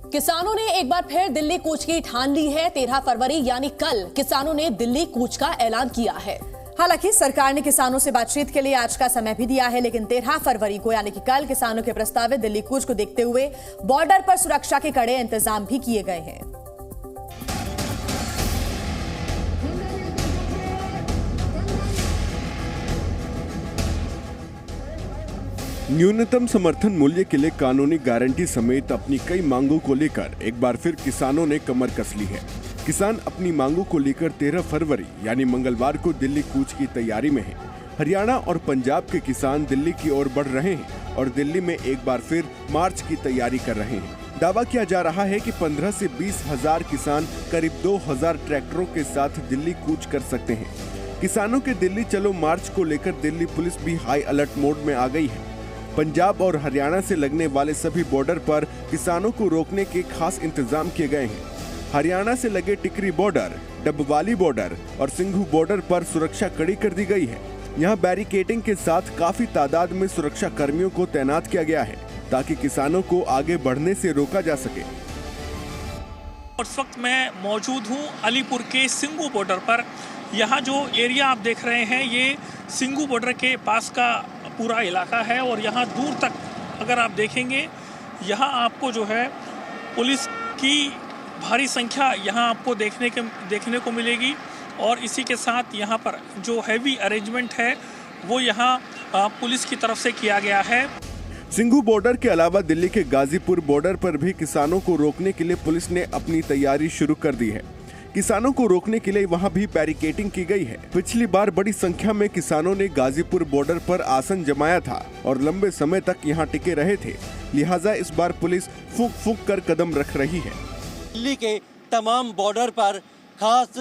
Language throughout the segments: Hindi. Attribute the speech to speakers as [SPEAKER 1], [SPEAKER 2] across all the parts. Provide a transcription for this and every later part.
[SPEAKER 1] किसानों ने एक बार फिर दिल्ली कूच की ठान ली है। 13 फरवरी यानी कल किसानों ने दिल्ली कूच का ऐलान किया है। हालांकि सरकार ने किसानों से बातचीत के लिए आज का समय भी दिया है, लेकिन 13 फरवरी को यानी कि कल किसानों के प्रस्तावित दिल्ली कूच को देखते हुए बॉर्डर पर सुरक्षा के कड़े इंतजाम भी किए गए हैं।
[SPEAKER 2] न्यूनतम समर्थन मूल्य के लिए कानूनी गारंटी समेत अपनी कई मांगों को लेकर एक बार फिर किसानों ने कमर कस ली है। किसान अपनी मांगों को लेकर 13 फरवरी यानी मंगलवार को दिल्ली कूच की तैयारी में हैं। हरियाणा और पंजाब के किसान दिल्ली की ओर बढ़ रहे हैं और दिल्ली में एक बार फिर मार्च की तैयारी कर रहे हैं। दावा किया जा रहा है कि 15 से 20 हजार किसान करीब 2000 ट्रैक्टरों के साथ दिल्ली कूच कर सकते हैं। किसानों के दिल्ली चलो मार्च को लेकर दिल्ली पुलिस भी हाई अलर्ट मोड में आ गई है। पंजाब और हरियाणा से लगने वाले सभी बॉर्डर पर किसानों को रोकने के खास इंतजाम किए गए हैं। हरियाणा से लगे टिकरी बॉर्डर, डबवाली बॉर्डर और सिंघू बॉर्डर पर सुरक्षा कड़ी कर दी गई है। यहाँ बैरिकेडिंग के साथ काफी तादाद में सुरक्षा कर्मियों को तैनात किया गया है ताकि किसानों को आगे बढ़ने से रोका जा सके।
[SPEAKER 3] इस वक्त मैं मौजूद हूँ अलीपुर के सिंघू बॉर्डर पर। यहाँ जो एरिया आप देख रहे हैं ये सिंघू बॉर्डर के पास का पूरा इलाका है और यहाँ दूर तक अगर आप देखेंगे यहाँ आपको जो है पुलिस की भारी संख्या यहाँ आपको देखने को मिलेगी और इसी के साथ यहाँ पर जो हैवी अरेंजमेंट है वो यहाँ पुलिस की तरफ से किया गया है।
[SPEAKER 2] सिंघू बॉर्डर के अलावा दिल्ली के गाजीपुर बॉर्डर पर भी किसानों को रोकने के लिए पुलिस ने अपनी तैयारी शुरू कर दी है। किसानों को रोकने के लिए वहां भी बैरिकेडिंग की गई है। पिछली बार बड़ी संख्या में किसानों ने गाजीपुर बॉर्डर पर आसन जमाया था और लंबे समय तक यहां टिके रहे थे, लिहाजा इस बार पुलिस फूंक फूंक कर कदम रख रही है।
[SPEAKER 4] दिल्ली के तमाम बॉर्डर पर खास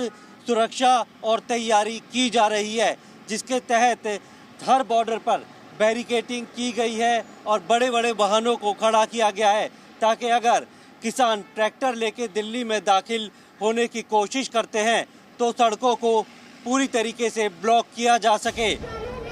[SPEAKER 4] सुरक्षा और तैयारी की जा रही है, जिसके तहत हर बॉर्डर पर बैरिकेडिंग की गई है और बड़े बड़े वाहनों को खड़ा किया गया है ताकि अगर किसान ट्रैक्टर लेके दिल्ली में दाखिल होने की कोशिश करते हैं तो सड़कों को पूरी तरीके से ब्लॉक किया जा सके।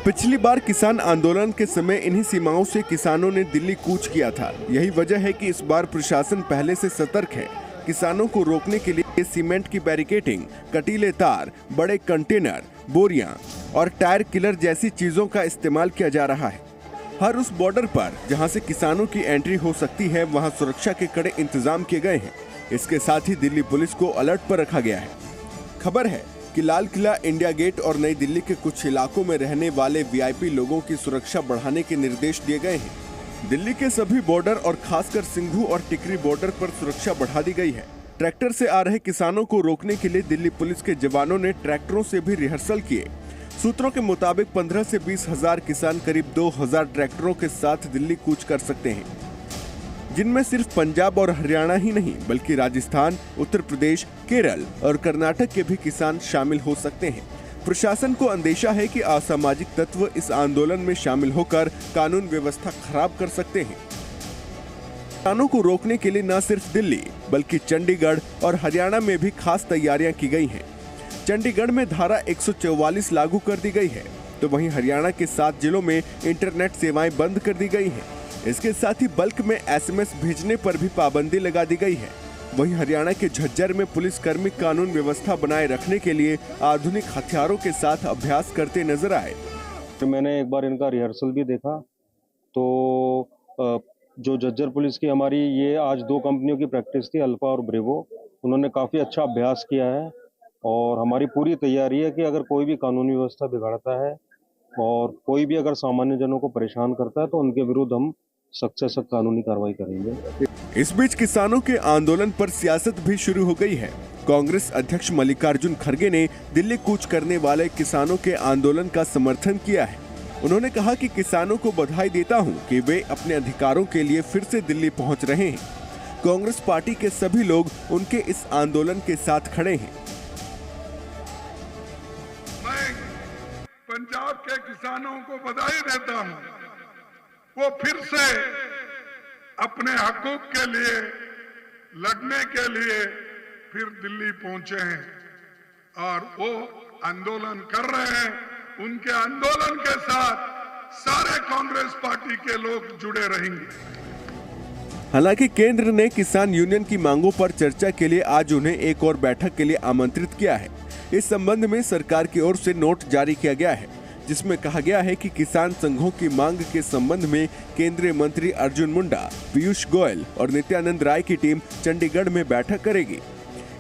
[SPEAKER 2] पिछली बार किसान आंदोलन के समय इन्हीं सीमाओं से किसानों ने दिल्ली कूच किया था। यही वजह है कि इस बार प्रशासन पहले से सतर्क है। किसानों को रोकने के लिए सीमेंट की बैरिकेडिंग, कटीले तार, बड़े कंटेनर, बोरियां और टायर किलर जैसी चीजों का इस्तेमाल किया जा रहा है। हर उस बॉर्डर पर जहां से किसानों की एंट्री हो सकती है वहां सुरक्षा के कड़े इंतजाम किए गए हैं। इसके साथ ही दिल्ली पुलिस को अलर्ट पर रखा गया है। खबर है कि लाल किला, इंडिया गेट और नई दिल्ली के कुछ इलाकों में रहने वाले वीआईपी लोगों की सुरक्षा बढ़ाने के निर्देश दिए गए हैं। दिल्ली के सभी बॉर्डर और खासकर सिंघू और टिकरी बॉर्डर पर सुरक्षा बढ़ा दी गई है। ट्रैक्टर से आ रहे किसानों को रोकने के लिए दिल्ली पुलिस के जवानों ने ट्रैक्टरों से भी रिहर्सल किए। सूत्रों के मुताबिक 15 से 20 हजार किसान करीब 2000 ट्रैक्टरों के साथ दिल्ली कूच कर सकते हैं, जिनमें सिर्फ पंजाब और हरियाणा ही नहीं बल्कि राजस्थान, उत्तर प्रदेश, केरल और कर्नाटक के भी किसान शामिल हो सकते हैं। प्रशासन को अंदेशा है कि असामाजिक तत्व इस आंदोलन में शामिल होकर कानून व्यवस्था खराब कर सकते हैं। किसानों को रोकने के लिए न सिर्फ दिल्ली बल्कि चंडीगढ़ और हरियाणा में भी खास तैयारियां की गई हैं। चंडीगढ़ में धारा 144 लागू कर दी गई है, तो वहीं हरियाणा के 7 जिलों में इंटरनेट सेवाएं बंद कर दी गई हैं। इसके साथ ही बल्क में एसएमएस भेजने पर भी पाबंदी लगा दी गई है। वहीं हरियाणा के झज्जर में पुलिसकर्मी कानून व्यवस्था बनाए रखने के लिए आधुनिक हथियारों के साथ अभ्यास करते नजर आए।
[SPEAKER 5] मैंने एक बार इनका रिहर्सल भी देखा तो जो झज्जर पुलिस की हमारी ये आज 2 कंपनियों की प्रैक्टिस थी, अल्फा और ब्रेवो। उन्होंने काफ़ी अच्छा अभ्यास किया है और हमारी पूरी तैयारी है कि अगर कोई भी कानूनी व्यवस्था बिगाड़ता है और कोई भी अगर सामान्य जनों को परेशान करता है तो उनके विरुद्ध हम सख्त से सख्त कानूनी कार्रवाई करेंगे।
[SPEAKER 2] इस बीच किसानों के आंदोलन पर सियासत भी शुरू हो गई है। कांग्रेस अध्यक्ष मल्लिकार्जुन खड़गे ने दिल्ली कूच करने वाले किसानों के आंदोलन का समर्थन किया है। उन्होंने कहा कि किसानों को बधाई देता हूं कि वे अपने अधिकारों के लिए फिर से दिल्ली पहुंच रहे हैं। कांग्रेस पार्टी के सभी लोग उनके इस आंदोलन के साथ खड़े हैं।
[SPEAKER 6] मैं पंजाब के किसानों को बधाई देता हूं, वो फिर से अपने हकूक के लिए लड़ने के लिए फिर दिल्ली पहुंचे हैं और वो आंदोलन कर रहे हैं। उनके आंदोलन के साथ सारे कांग्रेस पार्टी के लोग जुड़े रहेंगे।
[SPEAKER 2] हालांकि केंद्र ने किसान यूनियन की मांगों पर चर्चा के लिए आज उन्हें एक और बैठक के लिए आमंत्रित किया है। इस संबंध में सरकार की ओर से नोट जारी किया गया है, जिसमें कहा गया है कि किसान संघों की मांग के संबंध में केंद्रीय मंत्री अर्जुन मुंडा, पीयूष गोयल और नित्यानंद राय की टीम चंडीगढ़ में बैठक करेगी।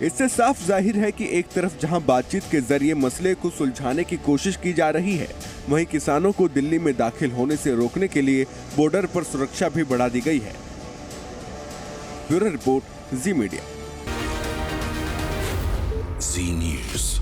[SPEAKER 2] इससे साफ जाहिर है कि एक तरफ जहां बातचीत के जरिए मसले को सुलझाने की कोशिश की जा रही है, वहीं किसानों को दिल्ली में दाखिल होने से रोकने के लिए बॉर्डर पर सुरक्षा भी बढ़ा दी गई है। ब्यूरो रिपोर्ट, जी मीडिया।
[SPEAKER 7] जी न्यूज़।